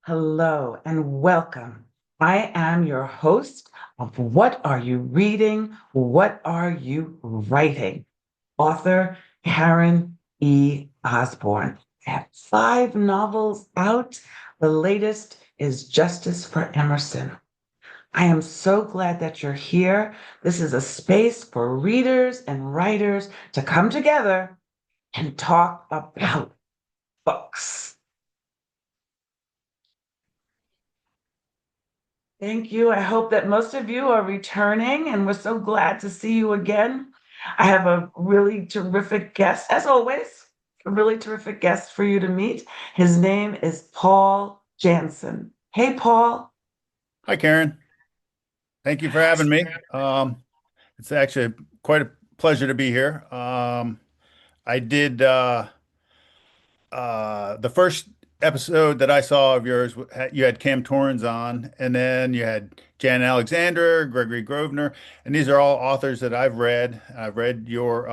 Hello and welcome. I am your host of What Are You Reading? What Are You Writing? Author Karen E. Osborne. I have five novels out. The latest is Justice for Emerson. I am so glad that you're here. This is a space for readers and writers to come together and talk about books. Thank you. I hope that most of you are returning, and we're so glad to see you again. I have a really terrific guest, as always, a really terrific guest for you to meet. His name is Paul Jantzen. Hey, Paul. Hi, Karen. Thank you for having me. It's actually quite a pleasure to be here. I did the first episode that I saw of yours. You had Cam Torrens on, and then you had Jan Alexander, Gregory Grosvenor, and these are all authors that I've read. I've read your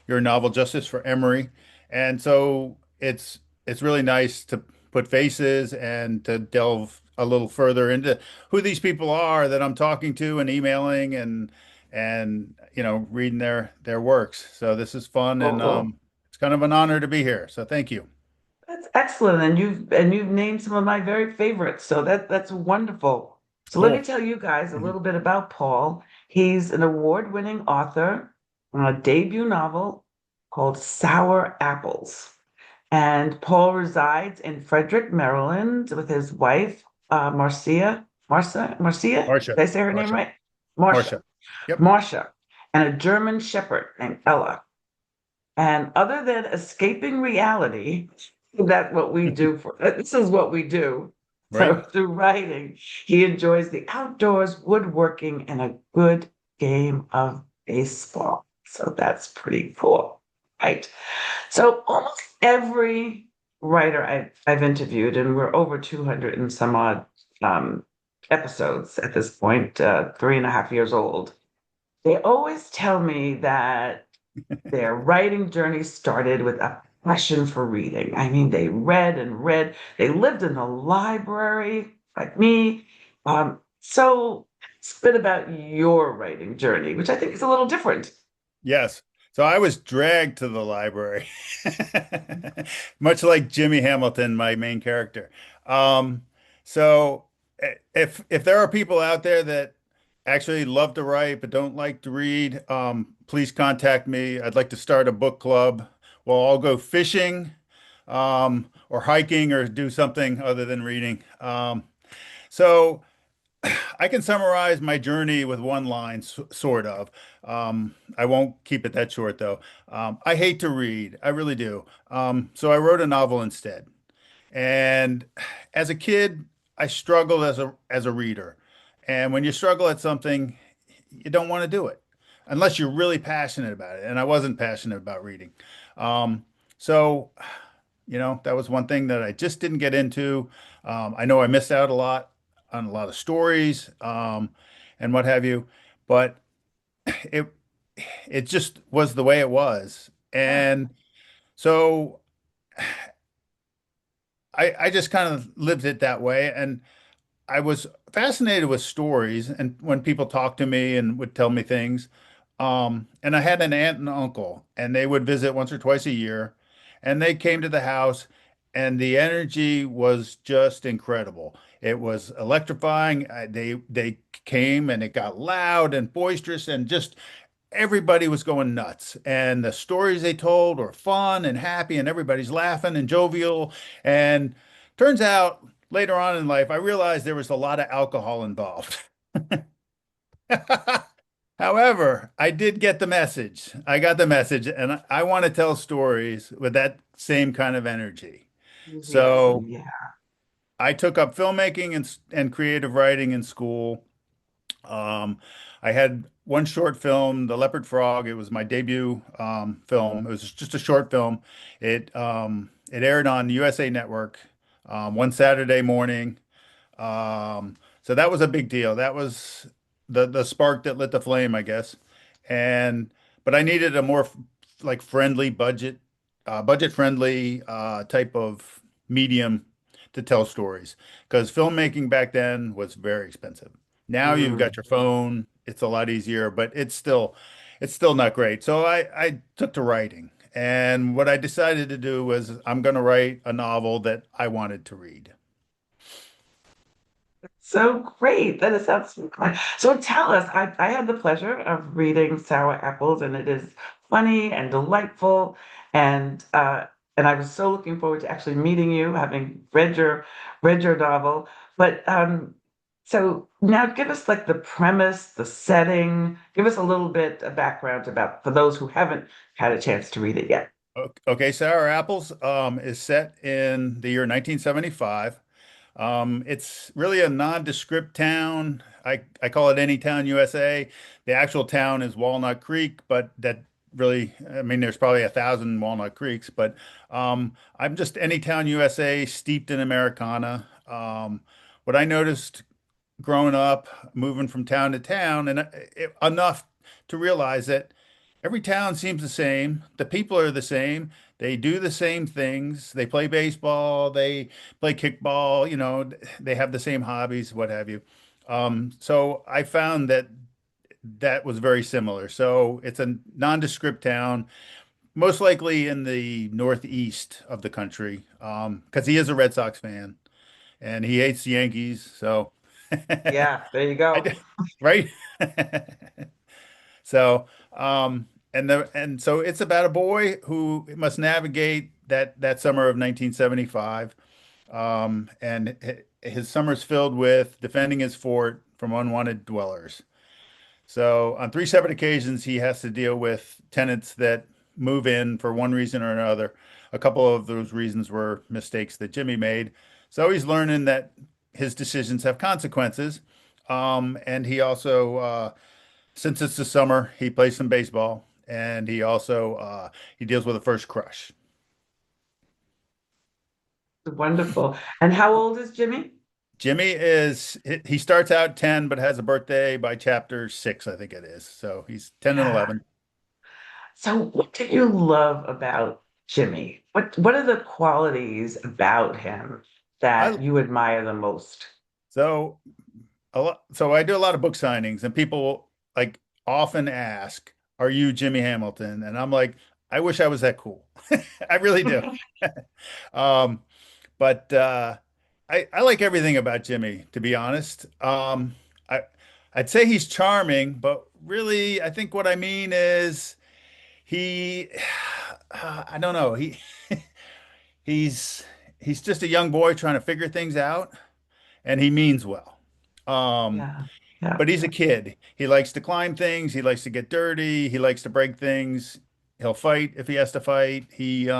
novel Justice for Emery, and so it's really nice to put faces and to delve a little further into who these people are that I'm talking to and emailing and reading their works. So this is fun and Oh, it's kind of an honor to be here. So thank you. that's excellent. And you've named some of my very favorites. So that's wonderful. So let me Cool. tell you guys a Mhm. little bit about Paul. He's an award-winning author on a debut novel called Sour Apples. And Paul resides in Frederick, Maryland with his wife, Marcia. Marcia. Did I say her name Marcia. right? Marcia. Marcia. Yep. Marcia, and a German shepherd named Ella. And other than escaping reality, that's what we do this is what we do. Right. So through writing, he enjoys the outdoors, woodworking, and a good game of baseball. So that's pretty cool, right? So almost every writer I've interviewed, and we're over 200 and some odd episodes at this point, 3.5 years old, they always tell me that their writing journey started with a passion for reading. I mean, they read and read. They lived in the library like me. So it's a bit about your writing journey, which I think is a little different. Yes. So I was dragged to the library, much like Jimmy Hamilton, my main character. Um, so if there are people out there that actually love to write but don't like to read, please contact me. I'd like to start a book club. We'll all go fishing, or hiking or do something other than reading. So I can summarize my journey with one line, sort of. I won't keep it that short, though. I hate to read. I really do. So I wrote a novel instead. And as a kid, I struggled as a reader. And when you struggle at something, you don't want to do it unless you're really passionate about it. And I wasn't passionate about reading. Um, so, that was one thing that I just didn't get into. I know I missed out a lot on a lot of stories, and what have you, but it it just was the way it was. Yeah. And so I just kind of lived it that way. And I was fascinated with stories and when people talked to me and would tell me things. And I had an aunt and uncle, and they would visit once or twice a year, and they came to the house, and the energy was just incredible. It was electrifying. They came, and it got loud and boisterous, and just everybody was going nuts. And the stories they told were fun and happy, and everybody's laughing and jovial. And turns out later on in life, I realized there was a lot of alcohol involved. However, I did get the message. I got the message, and I want to tell stories with that same kind of energy. So Enthusiasm. Yeah. I took up filmmaking and creative writing in school. Um, I had one short film, The Leopard Frog. It was my debut film. It was just a short film. It aired on USA Network one Saturday morning. So that was a big deal. That was the spark that lit the flame, I guess. And but I needed a more like friendly budget friendly type of medium to tell stories because filmmaking back then was very expensive. Now you've got Mm. your phone, it's a lot easier, but it's still not great. So I took to writing. And what I decided to do was I'm going to write a novel that I wanted to read. So great. That is sounds so fun. So tell us, I had the pleasure of reading Sour Apples, and it is funny and delightful. And and I was so looking forward to actually meeting you, having read your novel. But so now give us like the premise, the setting, give us a little bit of background about for those who haven't had a chance to read it yet. Okay, Sour Apples is set in the year 1975. It's really a nondescript town. I call it Anytown, USA. The actual town is Walnut Creek, but that really, I mean, there's probably 1,000 Walnut Creeks, but I'm just Anytown, USA, steeped in Americana. What I noticed growing up, moving from town to town, and enough to realize that every town seems the same. The people are the same. They do the same things. They play baseball, they play kickball, they have the same hobbies, what have you. So I found that that was very similar. So it's a nondescript town, most likely in the northeast of the country, because he is a Red Sox fan and he hates the Yankees. So Yeah, there you I go. did, right? So, and so it's about a boy who must navigate that summer of 1975. And his summer's filled with defending his fort from unwanted dwellers. So on three separate occasions, he has to deal with tenants that move in for one reason or another. A couple of those reasons were mistakes that Jimmy made. So he's learning that his decisions have consequences. And he also, since it's the summer, he plays some baseball, and he also he deals with a first crush. Wonderful. And how old is Jimmy? Jimmy he starts out 10, but has a birthday by chapter 6, I think it is. So he's 10 and Yeah. 11. So what do you love about Jimmy? What are the qualities about him I that you admire the most? so so I do a lot of book signings, and people like often ask, "Are you Jimmy Hamilton?" And I'm like, I wish I was that cool. I really do. Um, but I like everything about Jimmy, to be honest. I I'd say he's charming, but really, I think what I mean is he, I don't know, he's he's just a young boy trying to figure things out, and he means well. Um, Yeah. Yeah. but he's a kid. He likes to climb things. He likes to get dirty. He likes to break things. He'll fight if he has to fight. He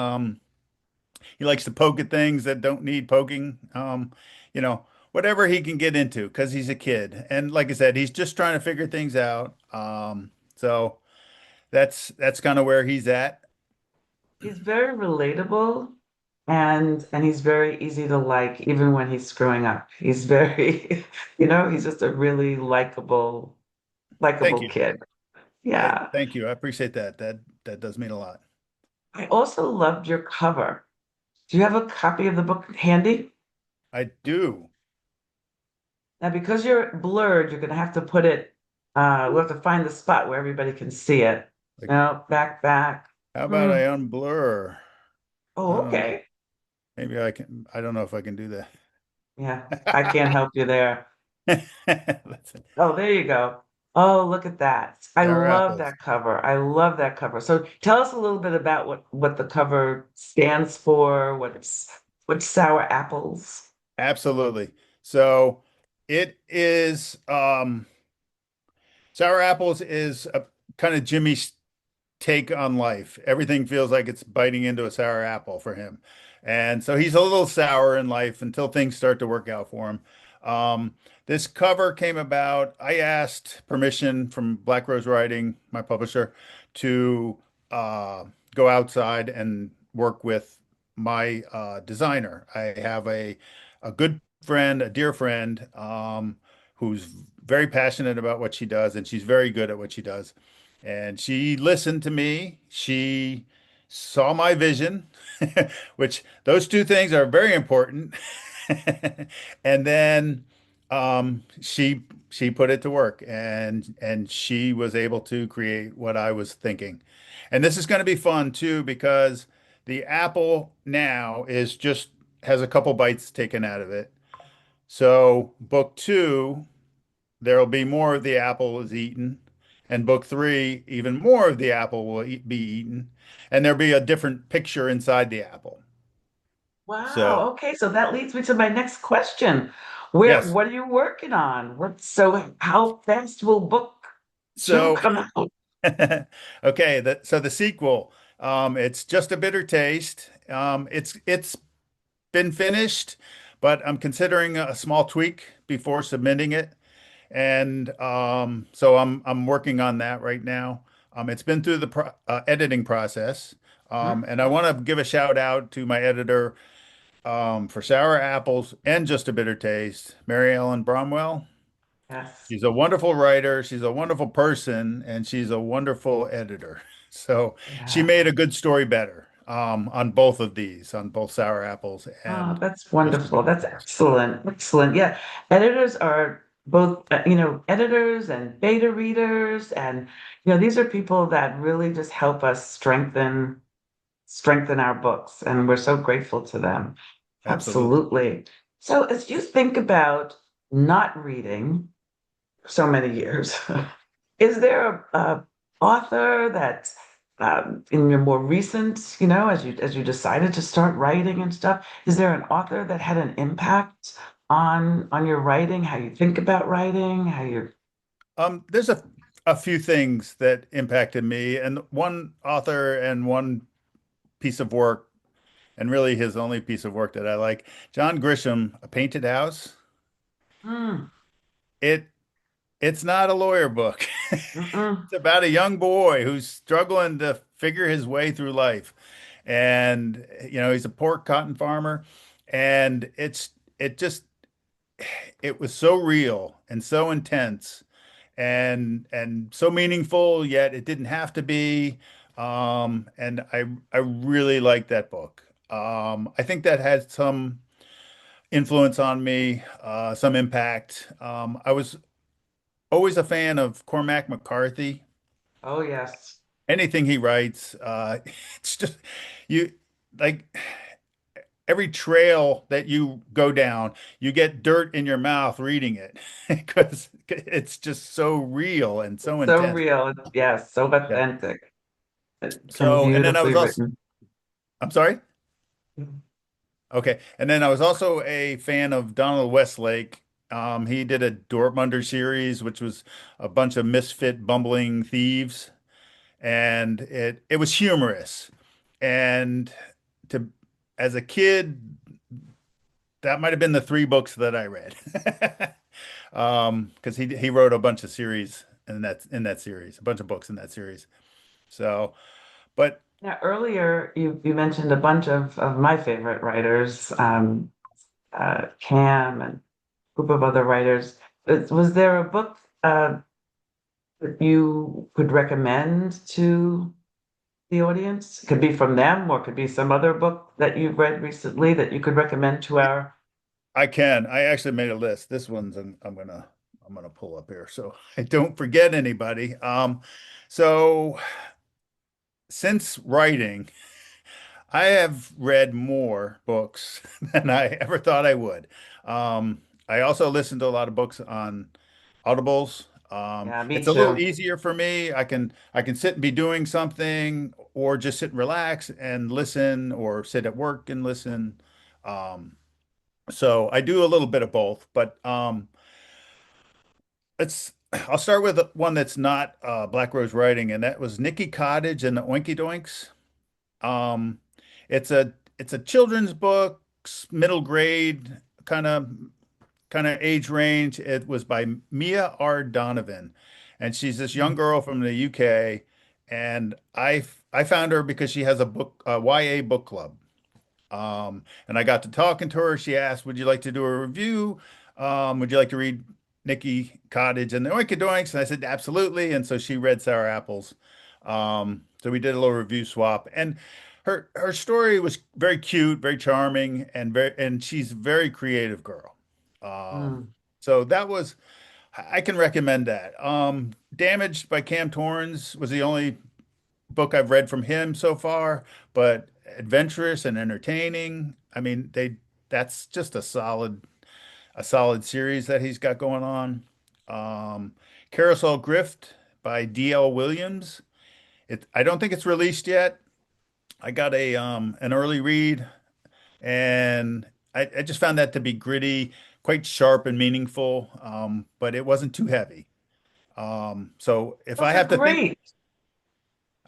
likes to poke at things that don't need poking. Whatever he can get into because he's a kid. And like I said, he's just trying to figure things out. So that's kind of where he's at. He's very relatable and he's very easy to like even when he's screwing up. He's very, he's just a really Thank likable you. kid. Yeah. Thank you. I appreciate that. That does mean a lot. I also loved your cover. Do you have a copy of the book handy? I do. Now, because you're blurred, you're gonna have to put it, we'll have to find the spot where everybody can see it. Like, No, back. how about I Hmm. unblur? I Oh, don't know. okay. Maybe I can. I don't know if I can do Yeah, I can't that. help you there. That's it. Oh, there you go. Oh, look at that. I Sour love apples. that cover. I love that cover. So tell us a little bit about what the cover stands for, what's sour apples. Absolutely. So it is sour apples is a kind of Jimmy's take on life. Everything feels like it's biting into a sour apple for him. And so he's a little sour in life until things start to work out for him. This cover came about. I asked permission from Black Rose Writing, my publisher, to uh, go outside and work with my designer. I have a good friend, a dear friend, who's very passionate about what she does, and she's very good at what she does. And she listened to me. She saw my vision, which those two things are very important. And then she put it to work and she was able to create what I was thinking. And this is going to be fun too because the apple now is just has a couple bites taken out of it. So book two, there'll be more of the apple is eaten. And book three, even more of the apple will be eaten. And there'll be a different picture inside the apple. So, Wow. Okay, so that leads me to my next question. yes. What are you working on? So how fast will book two So, come out? okay, so the sequel, it's just a bitter taste. It's been finished, but I'm considering a small tweak before submitting it. And so I'm working on that right now. It's been through the editing process. Hmm? And I want to give a shout out to my editor for Sour Apples and Just a Bitter Taste, Mary Ellen Bromwell. Yes. She's a wonderful writer, she's a wonderful person, and she's a wonderful editor. So she Yeah. made a good story better on both of these, on both Sour Apples Oh, and that's Just a wonderful. Bitter That's Taste. excellent. Excellent. Yeah. Editors are both, editors and beta readers. And, these are people that really just help us strengthen our books. And we're so grateful to them. Absolutely. Absolutely. So as you think about not reading so many years, is there a author that in your more recent, as you decided to start writing and stuff, is there an author that had an impact on your writing, how you think about writing, how you There's a few things that impacted me, and one author and one piece of work, and really his only piece of work that I like, John Grisham, A Painted House. mm, It it's not a lawyer book. mm-mm, It's about a young boy who's struggling to figure his way through life. And he's a pork cotton farmer, and it just it was so real and so intense and so meaningful, yet it didn't have to be. And I really like that book. I think that had some influence on me, some impact. I was always a fan of Cormac McCarthy. oh yes, Anything he writes, it's just you like every trail that you go down, you get dirt in your mouth reading it because it's just so real and so so intense. real, yes, so Yeah. authentic and So, and then I beautifully was also, written. I'm sorry? Okay. And then I was also a fan of Donald Westlake. He did a Dortmunder series, which was a bunch of misfit, bumbling thieves, and it was humorous. And to as a kid, that might have been the three books that I read. Because he wrote a bunch of series in that series, a bunch of books in that series. So, but Now, earlier you mentioned a bunch of my favorite writers, Cam and a group of other writers. Was there a book that you could recommend to the audience? It could be from them, or it could be some other book that you've read recently that you could recommend to our. I can. I actually made a list. This one's I'm gonna pull up here so I don't forget anybody. So since writing, I have read more books than I ever thought I would. I also listen to a lot of books on Audibles. Yeah, me It's a little too. easier for me. I can sit and be doing something, or just sit and relax and listen, or sit at work and listen. So I do a little bit of both, but I'll start with one that's not Black Rose writing, and that was Nikki Cottage and the Oinky Doinks. Um, it's a children's book, middle grade kind of age range. It was by Mia R. Donovan, and she's this young girl from the UK. And I found her because she has a book, a YA book club. And I got to talking to her. She asked, "Would you like to do a review? Would you like to read Nikki Cottage and the Oinkadoinks?" And I said, "Absolutely." And so she read Sour Apples. So we did a little review swap. And her story was very cute, very charming, and she's a very creative girl. Um, Mm, so that was I can recommend that. Damaged by Cam Torrens was the only book I've read from him so far, but adventurous and entertaining. I mean, they that's just a solid series that he's got going on. Um, Carousel Grift by D.L. Williams. I don't think it's released yet. I got a an early read, and I just found that to be gritty, quite sharp and meaningful, but it wasn't too heavy. So those are great.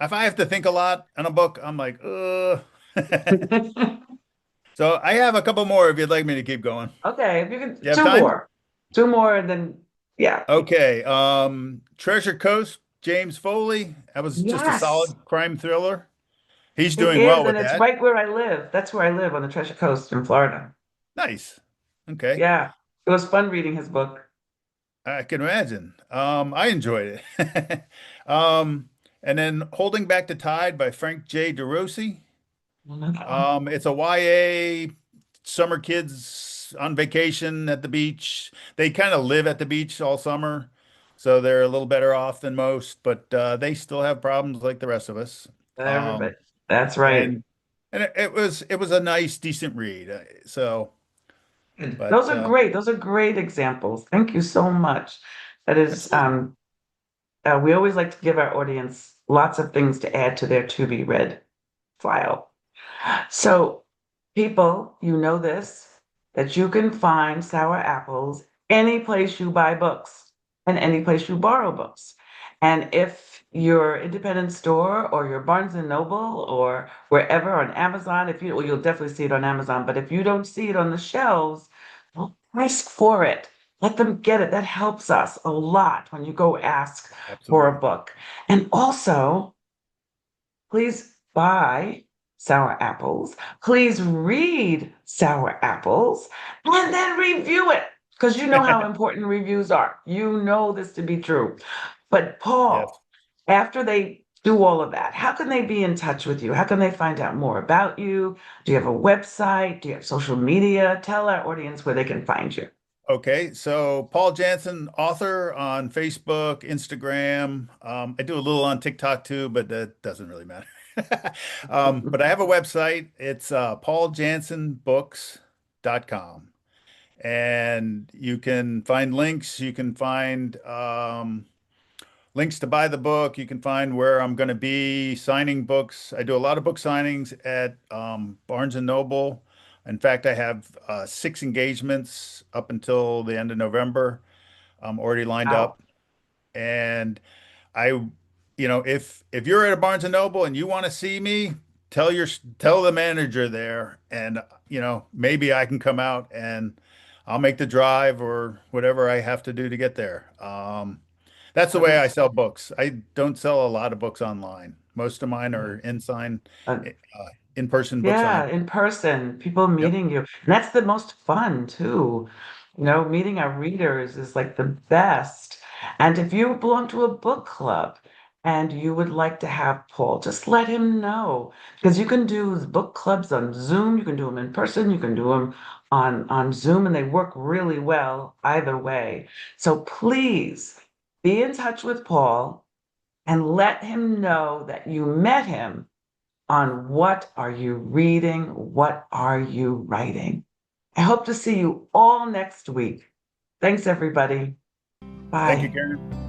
if I have to think a lot on a book, I'm like, So I have a couple more if you'd like me to keep going. Okay, if you can, You have time? two more, and then yeah. Okay. Treasure Coast, James Foley. That was just a Yes, solid crime thriller. He's it doing well is, with and it's that. right where I live. That's where I live on the Treasure Coast in Florida. Nice. Okay. Yeah, it was fun reading his book. I can imagine. I enjoyed it. And then Holding Back the Tide by Frank J. DeRossi. It's a YA summer kids on vacation at the beach. They kind of live at the beach all summer, so they're a little better off than most, but they still have problems like the rest of us. Everybody, Um, that's right. and it was a nice, decent read. So, Those but are great. Those are great examples. Thank you so much. That is, absolutely. we always like to give our audience lots of things to add to their to be read file. So, people, you know this, that you can find sour apples any place you buy books and any place you borrow books. And if your independent store or your Barnes and Noble or wherever on Amazon, if you, well, you'll definitely see it on Amazon, but if you don't see it on the shelves, well, ask for it. Let them get it. That helps us a lot when you go ask for a Absolutely. book. And also, please buy sour apples. Please read sour apples and then review it because you know how important reviews are. You know this to be true. But Yes. Paul, after they do all of that, how can they be in touch with you? How can they find out more about you? Do you have a website? Do you have social media? Tell our audience where they can find you. Okay, so Paul Jantzen, author on Facebook, Instagram. I do a little on TikTok too, but that doesn't really matter. But I have a website. It's pauljanssenbooks.com. And you can find links. You can find links to buy the book. You can find where I'm going to be signing books. I do a lot of book signings at Barnes and Noble. In fact, I have 6 engagements up until the end of November. I'm already lined Wow. up. And I, if you're at a Barnes and Noble and you want to see me, tell the manager there, and maybe I can come out and I'll make the drive or whatever I have to do to get there. That's the That way I is sell books. I don't sell a lot of books online. Most of mine are uh, in-person book yeah, signing. in person, people Yep. meeting you. And that's the most fun too. You know, meeting our readers is like the best. And if you belong to a book club and you would like to have Paul, just let him know. Because you can do book clubs on Zoom, you can do them in person, you can do them on Zoom, and they work really well either way. So please be in touch with Paul and let him know that you met him on what are you reading? What are you writing? I hope to see you all next week. Thanks, everybody. Thank you, Bye. Karen.